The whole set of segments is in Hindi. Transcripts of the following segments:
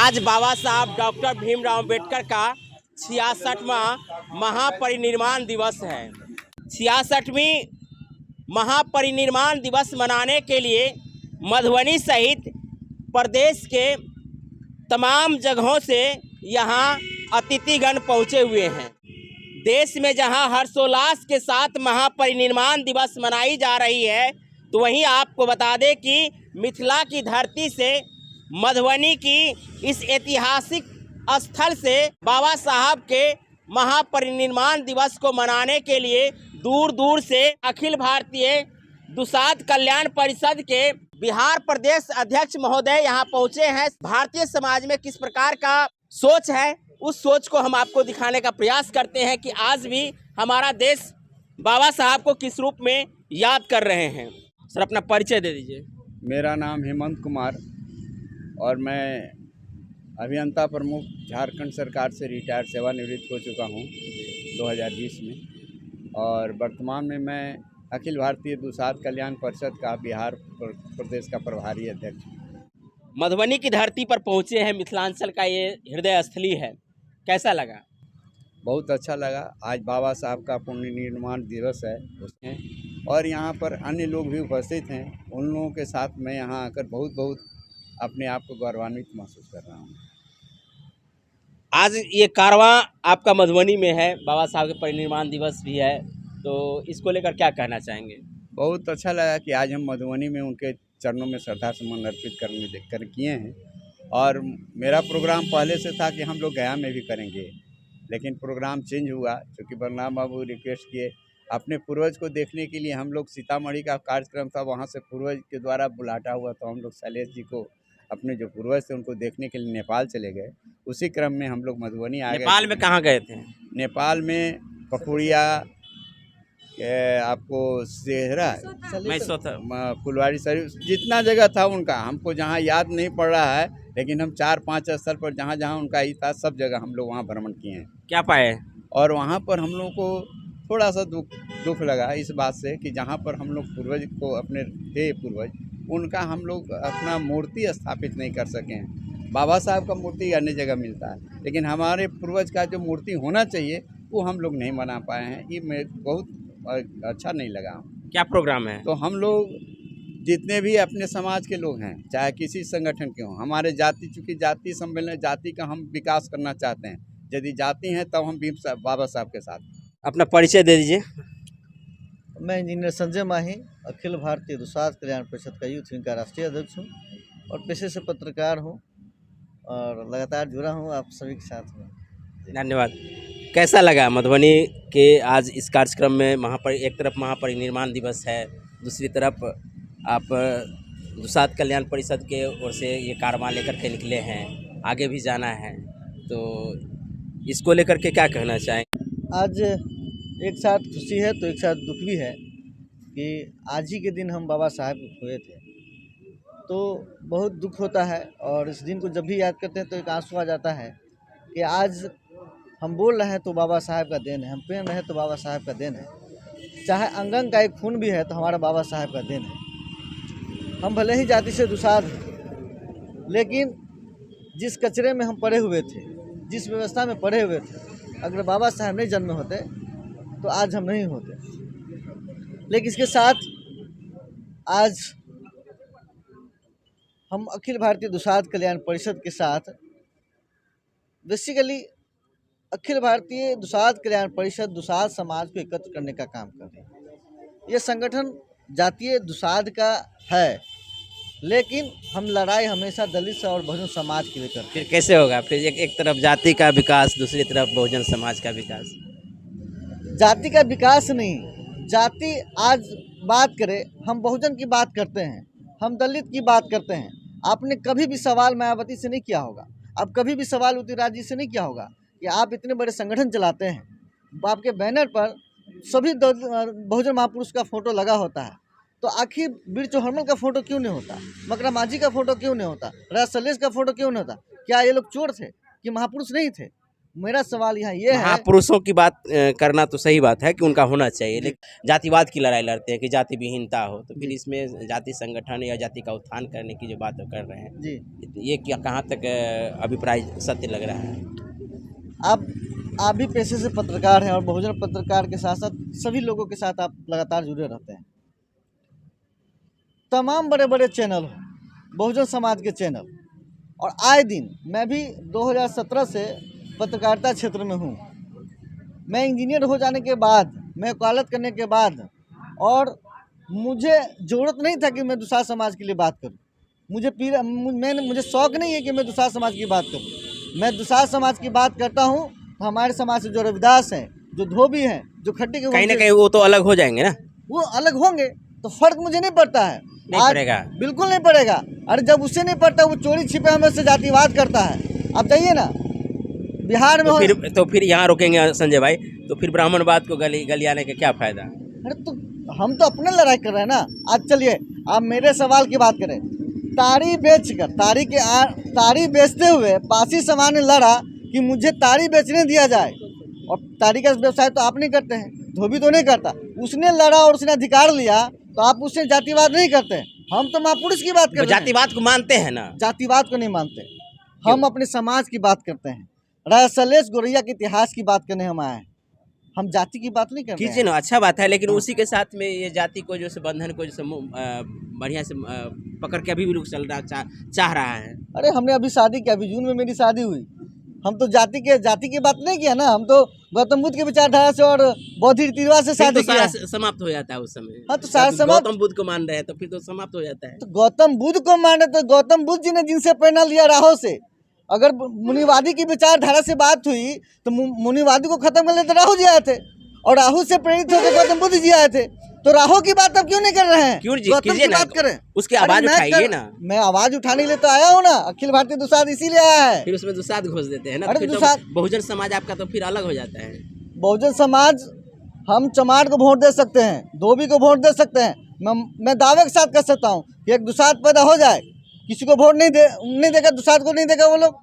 आज बाबा साहब डॉक्टर भीमराव अम्बेडकर का 66वां महापरिनिर्वाण दिवस है। 66वीं महापरिनिर्वाण दिवस मनाने के लिए मधुबनी सहित प्रदेश के तमाम जगहों से यहाँ अतिथिगण पहुँचे हुए हैं। देश में जहाँ हर्षोल्लास के साथ महापरिनिर्वाण दिवस मनाई जा रही है, तो वहीं आपको बता दें कि मिथिला की धरती से मधुबनी की इस ऐतिहासिक स्थल से बाबा साहब के महापरिनिर्वाण दिवस को मनाने के लिए दूर दूर से अखिल भारतीय दुसाध कल्याण परिषद के बिहार प्रदेश अध्यक्ष महोदय यहाँ पहुँचे हैं। भारतीय समाज में किस प्रकार का सोच है, उस सोच को हम आपको दिखाने का प्रयास करते हैं कि आज भी हमारा देश बाबा साहब को किस रूप में याद कर रहे हैं। सर, अपना परिचय दे दीजिए। मेरा नाम हेमंत कुमार और मैं अभियंता प्रमुख झारखंड सरकार से रिटायर्ड सेवानिवृत्त हो चुका हूं 2020 में, और वर्तमान में मैं अखिल भारतीय दुसाध कल्याण परिषद का बिहार प्रदेश का प्रभारी अध्यक्ष हूँ। मधुबनी की धरती पर पहुँचे हैं, मिथिलांचल का ये हृदय स्थली है, कैसा लगा? बहुत अच्छा लगा। आज बाबा साहब का पुण्यनिर्वाण दिवस है उसमें, और यहाँ पर अन्य लोग भी उपस्थित हैं। उन लोगों के साथ मैं यहाँ आकर बहुत अपने आप को गौरवान्वित महसूस कर रहा हूँ। आज ये कारवां आपका मधुबनी में है, बाबा साहब के परिनिर्वाण दिवस भी है, तो इसको लेकर क्या कहना चाहेंगे? बहुत अच्छा लगा कि आज हम मधुबनी में उनके चरणों में श्रद्धा सुमन अर्पित कर किए हैं। और मेरा प्रोग्राम पहले से था कि हम लोग गया में भी करेंगे, लेकिन प्रोग्राम चेंज हुआ क्योंकि बलराम बाबू रिक्वेस्ट किए। अपने पूर्वज को देखने के लिए हम लोग सीतामढ़ी का कार्यक्रम था, वहाँ से पूर्वज के द्वारा बुलाटा हुआ, तो हम लोग शैलेश जी को अपने जो पूर्वज थे उनको देखने के लिए नेपाल चले गए। उसी क्रम में हम लोग मधुबनी आ गए। नेपाल में कहाँ गए थे? नेपाल में पकुड़िया, आपको सेहरा, फुलवारी शरीफ, जितना जगह था उनका, हमको जहाँ याद नहीं पड़ रहा है, लेकिन हम 4-5 स्थल पर जहाँ जहाँ उनका ही था सब जगह हम लोग वहाँ भ्रमण किए हैं। क्या पाए? और वहाँ पर हम लोगों को थोड़ा सा दुख लगा इस बात से कि जहाँ पर हम लोग पूर्वज को अपने थे पूर्वज, उनका हम लोग अपना मूर्ति स्थापित नहीं कर सके हैं। बाबा साहब का मूर्ति अन्य जगह मिलता है, लेकिन हमारे पूर्वज का जो मूर्ति होना चाहिए वो हम लोग नहीं बना पाए हैं। ये मैं बहुत अच्छा नहीं लगा। क्या प्रोग्राम है? तो हम लोग जितने भी अपने समाज के लोग हैं, चाहे किसी संगठन के हों, हमारे जाति, चूँकि जाति सम्मेलन, जाति का हम विकास करना चाहते हैं। यदि जाति हैं तब हम बाबा साहब के साथ। अपना परिचय दे दीजिए। मैं इंजीनियर संजय माही, अखिल भारतीय दुसाध कल्याण परिषद का यूथ विंग का राष्ट्रीय अध्यक्ष हूँ और पेशे से पत्रकार हूँ और लगातार जुड़ा हूँ आप सभी के साथ में। धन्यवाद। कैसा लगा मधुबनी के आज इस कार्यक्रम में? एक तरफ महापरिनिर्वाण दिवस है, दूसरी तरफ आप दुसाध कल्याण परिषद के ओर से ये कारवां लेकर के निकले हैं, आगे भी जाना है, तो इसको लेकर के क्या कहना चाहें? आज एक साथ खुशी है तो एक साथ दुख भी है कि आज ही के दिन हम बाबा साहब को खोए थे, तो बहुत दुख होता है। और इस दिन को जब भी याद करते हैं तो एक आंसू आ जाता है कि आज हम बोल रहे हैं तो बाबा साहब का देन है, हम पेन रहे तो बाबा साहब का देन है, चाहे अंगंग का एक खून भी है तो हमारा बाबा साहब का देन है। हम भले ही जाति से दुसाध हैं, लेकिन जिस कचरे में हम पड़े हुए थे, जिस व्यवस्था में पड़े हुए थे, अगर बाबा साहब नहीं जन्मे होते तो आज हम नहीं होते। लेकिन इसके साथ आज हम अखिल भारतीय दुसाध कल्याण परिषद के साथ बेसिकली अखिल भारतीय दुसाध कल्याण परिषद दुसाध समाज को एकत्र करने का काम कर रही है। ये संगठन जातीय दुसाध का है, लेकिन हम लड़ाई हमेशा दलित और बहुजन समाज के लिए करते हैं। फिर कैसे होगा? फिर एक तरफ जाति का विकास, दूसरी तरफ बहुजन समाज का विकास। जाति का विकास नहीं, जाति आज बात करे, हम बहुजन की बात करते हैं, हम दलित की बात करते हैं। आपने कभी भी सवाल मायावती से नहीं किया होगा, आप कभी भी सवाल उदयराज जी से नहीं किया होगा कि आप इतने बड़े संगठन चलाते हैं, आपके बैनर पर सभी बहुजन महापुरुष का फोटो लगा होता है, तो आखिर वीर चौहरमल का फोटो क्यों नहीं होता? मकरा माझी का फोटो क्यों नहीं होता? राज सलेश का फोटो क्यों नहीं होता? क्या ये लोग चोर थे कि महापुरुष नहीं थे? मेरा सवाल यहाँ ये है, पुरुषों की बात करना तो सही बात है कि उनका होना चाहिए, लेकिन जातिवाद की लड़ाई लड़ते हैं कि जाति विहीनता हो, तो फिर इसमें जाति संगठन या जाति का उत्थान करने की जो बात कर रहे हैं जी ये क्या कहाँ तक अभिप्राय सत्य लग रहा है? आप भी पेशे से पत्रकार हैं और बहुजन पत्रकार के साथ साथ सभी लोगों के साथ आप लगातार जुड़े रहते हैं। तमाम बड़े बड़े चैनल हो, बहुजन समाज के चैनल, और आए दिन मैं भी 2017 से पत्रकारिता क्षेत्र में हूँ। मैं इंजीनियर हो जाने के बाद, मैं वकालत करने के बाद, और मुझे ज़रूरत नहीं था कि मैं दूसरा समाज के लिए बात करूँ। मुझे शौक़ नहीं है कि मैं दूसरा समाज की बात करूँ। मैं दूसरा समाज की बात करता हूँ तो हमारे समाज से जो रविदास हैं, जो धोबी हैं, जो खट्टी के कहीं ना कहीं वो तो अलग हो जाएंगे ना, वो अलग होंगे, तो फर्क मुझे नहीं पड़ता है। नहीं पड़ेगा, बिल्कुल नहीं पड़ेगा। अरे जब उससे नहीं पड़ता, वो चोरी छिपे हमें से जातिवाद करता है। आप जाइए ना बिहार में, तो फिर यहाँ रोकेंगे संजय भाई, तो फिर ब्राह्मणवाद को गलियाने का क्या फायदा? अरे तो हम तो अपने लड़ाई कर रहे हैं ना। आज चलिए आप मेरे सवाल की बात करें। ताड़ी बेचकर, ताड़ी बेचते हुए पासी समाज ने लड़ा कि मुझे ताड़ी बेचने दिया जाए, और ताड़ी का व्यवसाय तो आप नहीं करते हैं, धोबी तो नहीं करता, उसने लड़ा और उसने अधिकार लिया, तो आप उससे जातिवाद नहीं करते। हम तो महापुरुष की बात कर रहे हैं। जातिवाद को मानते हैं ना? जातिवाद को नहीं मानते, हम अपने समाज की बात करते हैं। राजा सलेश गोरैया के इतिहास की बात करने हम आए हैं, हम जाति की बात नहीं कर रहे हैं। कीजिए ना, अच्छा बात है, लेकिन उसी के साथ में ये जाति को जो बंधन को जो बढ़िया से पकड़ के अभी भी लोग चलना चाह रहा है। अरे हमने अभी शादी की, अभी जून में मेरी शादी हुई। हम तो जाति की बात नहीं किया ना, हम तो गौतम बुद्ध की विचारधारा से और बौद्ध रीति रिवाज से शादी किया। समाप्त हो जाता है उस समय। हाँ, तो सारा समाप्त। गौतम बुद्ध को मान रहे हैं तो फिर तो समाप्त हो जाता है। तो गौतम बुद्ध को माने तो गौतम बुद्ध जी ने जिनसे प्रेरणा लिया राहो से, अगर मुनिवादी की विचारधारा से बात हुई तो मुनिवादी को खत्म कर ले तो राहु जी आए थे, और राहु से प्रेरित होकर गौतम बुद्ध जी आए थे। तो राहु की बात अब क्यों नहीं कर रहे हैं? क्यों जी, गौतम की बात करें। उसकी आवाज उठाइए ना। मैं आवाज उठाने के लिए तो आया हूँ ना, अखिल भारतीय दुसाध इसीलिए आया है। फिर उसमें दुसाध घोष देते हैं ना, अरे फिर दुसाध, तो बहुजन समाज आपका तो फिर अलग हो जाता है। बहुजन समाज, हम चमार को वोट दे सकते हैं, धोबी को वोट दे सकते हैं, मैं दावे के साथ कर सकता हूँ कि एक दुसाध पैदा हो जाए, किसी को वोट नहीं देगा, दुसाध को नहीं देगा, वो लोग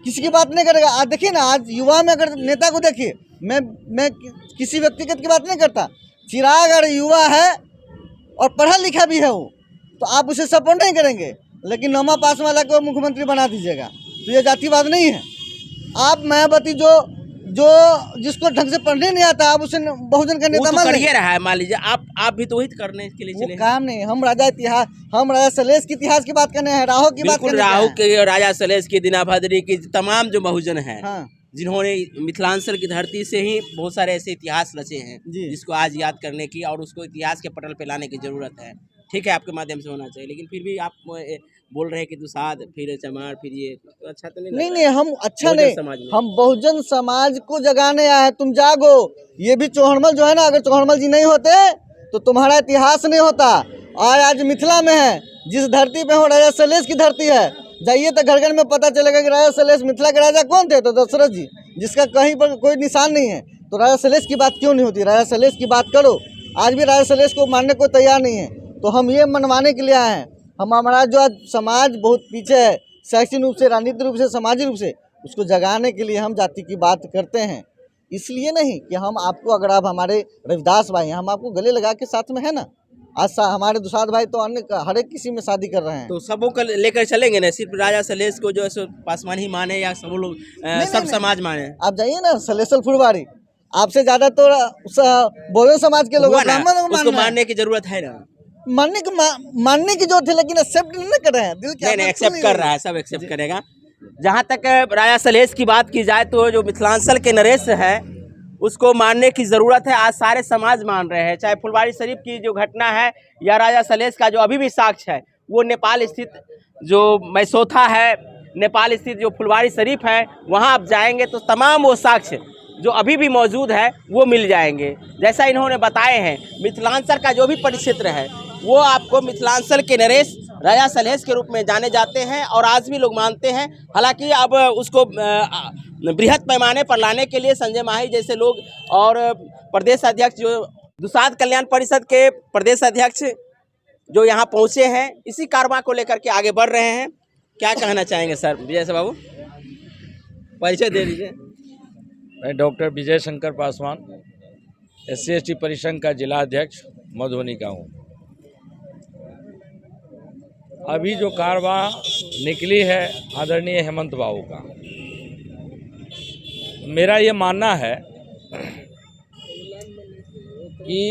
किसी की बात नहीं करेगा। आज देखिए ना, आज युवा में अगर नेता को देखिए, मैं किसी व्यक्तिगत की बात नहीं करता, चिराग अगर युवा है और पढ़ा लिखा भी है वो, तो आप उसे सपोर्ट नहीं करेंगे, लेकिन नामा पास वाला को मुख्यमंत्री बना दीजिएगा, तो ये जातिवाद नहीं है। आप मायावती जो जिसको ढंग से पढ़ने नहीं आता, आप उसे बहुजन का नेता मान करिए रहा है, मान लीजिए आप भी तो वही करने के लिए चले। काम नहीं, हम राजा सलेश के इतिहास की बात करने हैं, राहु की बात करने हैं। राहु के, राजा सलेश की, दीनाभद्री की, तमाम जो बहुजन है, हाँ, जिन्होंने मिथिलांचल की धरती से ही बहुत सारे ऐसे इतिहास रचे हैं जिसको आज याद करने की और उसको इतिहास के पटल पे लाने की जरूरत है। ठीक है, आपके माध्यम से होना चाहिए, लेकिन फिर भी आप बोल रहे हैं कि दुसाध, फिर चमार, फिर ये तो अच्छा तो नहीं, हम अच्छा नहीं, हम बहुजन समाज को जगाने आए हैं। तुम जागो। ये भी चौहड़मल जो है ना, अगर चौहड़मल जी नहीं होते तो तुम्हारा इतिहास नहीं होता। और आज मिथिला में है, जिस धरती पे हो, राजा सलेश की धरती है, जाइए तो घर घर में पता चलेगा कि राजा सलेश मिथिला के राजा कौन थे, तो दशरथ जी, जिसका कहीं पर कोई निशान नहीं है। तो राजा सलेश की बात क्यों नहीं होती? राजा सलेश की बात करो। आज भी राजा सलेश को मानने को तैयार नहीं है, तो हम ये मनवाने के लिए आए हैं। हमारा जो आज समाज बहुत पीछे है, शैक्षणिक रूप से, राजनीतिक रूप से, सामाजिक रूप से, उसको जगाने के लिए हम जाति की बात करते हैं। इसलिए नहीं कि हम आपको, अगर आप हमारे रविदास भाई हैं, हम आपको गले लगा के साथ में है ना। आज हमारे दुसाध भाई तो अन्य हर एक किसी में शादी कर रहे हैं, तो सबों को लेकर चलेंगे ना, सिर्फ राजा सलेश को जो है पासवान ही माने या सब लोग सब समाज माने? आप जाइए ना सलेशल फुलवारी, आपसे ज्यादा तो बहुजन समाज के लोग, उसको मानने की जरूरत है ना, मानने की जरूरत है, लेकिन एक्सेप्ट नहीं कर रहे हैं। नहीं, एक्सेप्ट कर रहा है, सब एक्सेप्ट करेगा। जहाँ तक राजा सलेश की बात की जाए तो जो मिथिलांचल के नरेश है उसको मानने की ज़रूरत है। आज सारे समाज मान रहे हैं, चाहे फुलवारी शरीफ की जो घटना है या राजा सलेश का जो अभी भी साक्ष्य है, वो नेपाल स्थित जो मैसोथा है, नेपाल स्थित जो फुलवारी शरीफ है, वहाँ आप जाएंगे तो तमाम वो साक्ष्य जो अभी भी मौजूद है वो मिल जाएंगे। जैसा इन्होंने बताए हैं, मिथिलांचल का जो भी परिक्षेत्र है वो आपको मिथिलांचल के नरेश राजा सलेश के रूप में जाने जाते हैं और आज भी लोग मानते हैं। हालांकि अब उसको बृहद पैमाने पर लाने के लिए संजय माही जैसे लोग और प्रदेश अध्यक्ष जो दुसाध कल्याण परिषद के प्रदेश अध्यक्ष जो यहाँ पहुँचे हैं, इसी कारवां को लेकर के आगे बढ़ रहे हैं। क्या कहना चाहेंगे सर? विजय बाबू, परिचय दे दीजिए। मैं डॉक्टर विजय शंकर पासवान SC/ST परिसंघ का जिला अध्यक्ष मधुबनी का हूँ। अभी जो कारवाई निकली है आदरणीय हेमंत बाबू का, मेरा ये मानना है कि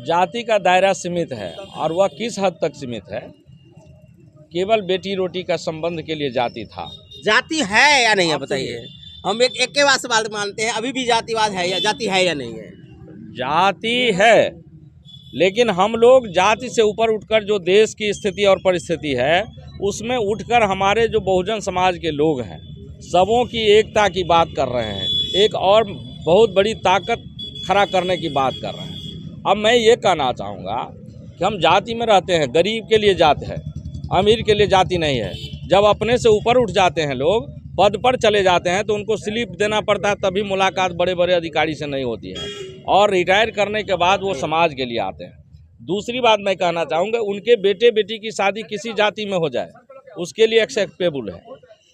जाति का दायरा सीमित है, और वह किस हद तक सीमित है। केवल बेटी रोटी का संबंध के लिए जाति था। जाति है या नहीं है बताइए। हम एक के बाद सवाल मानते हैं, अभी भी जातिवाद है या जाति है या नहीं है? जाति है, लेकिन हम लोग जाति से ऊपर उठकर जो देश की स्थिति और परिस्थिति है उसमें उठकर हमारे जो बहुजन समाज के लोग हैं सबों की एकता की बात कर रहे हैं, एक और बहुत बड़ी ताकत खड़ा करने की बात कर रहे हैं। अब मैं ये कहना चाहूँगा कि हम जाति में रहते हैं, गरीब के लिए जाति है, अमीर के लिए जाति नहीं है। जब अपने से ऊपर उठ जाते हैं लोग, पद पर चले जाते हैं, तो उनको स्लिप देना पड़ता है, तभी मुलाकात बड़े बड़े अधिकारी से नहीं होती है, और रिटायर करने के बाद वो समाज के लिए आते हैं। दूसरी बात मैं कहना चाहूँगा, उनके बेटे बेटी की शादी किसी जाति में हो जाए उसके लिए एक्सेप्टेबल है।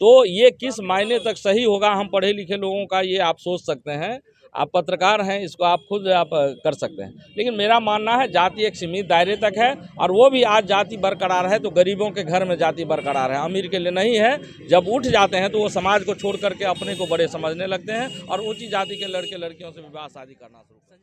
तो ये किस मायने तक सही होगा, हम पढ़े लिखे लोगों का ये आप सोच सकते हैं, आप पत्रकार हैं, इसको आप खुद आप कर सकते हैं। लेकिन मेरा मानना है जाति एक सीमित दायरे तक है, और वो भी आज जाति बरकरार है तो गरीबों के घर में जाति बरकरार है, अमीर के लिए नहीं है। जब उठ जाते हैं तो वो समाज को छोड़ करके अपने को बड़े समझने लगते हैं और ऊंची जाति के लड़के लड़कियों से विवाह शादी करना शुरू करते हैं।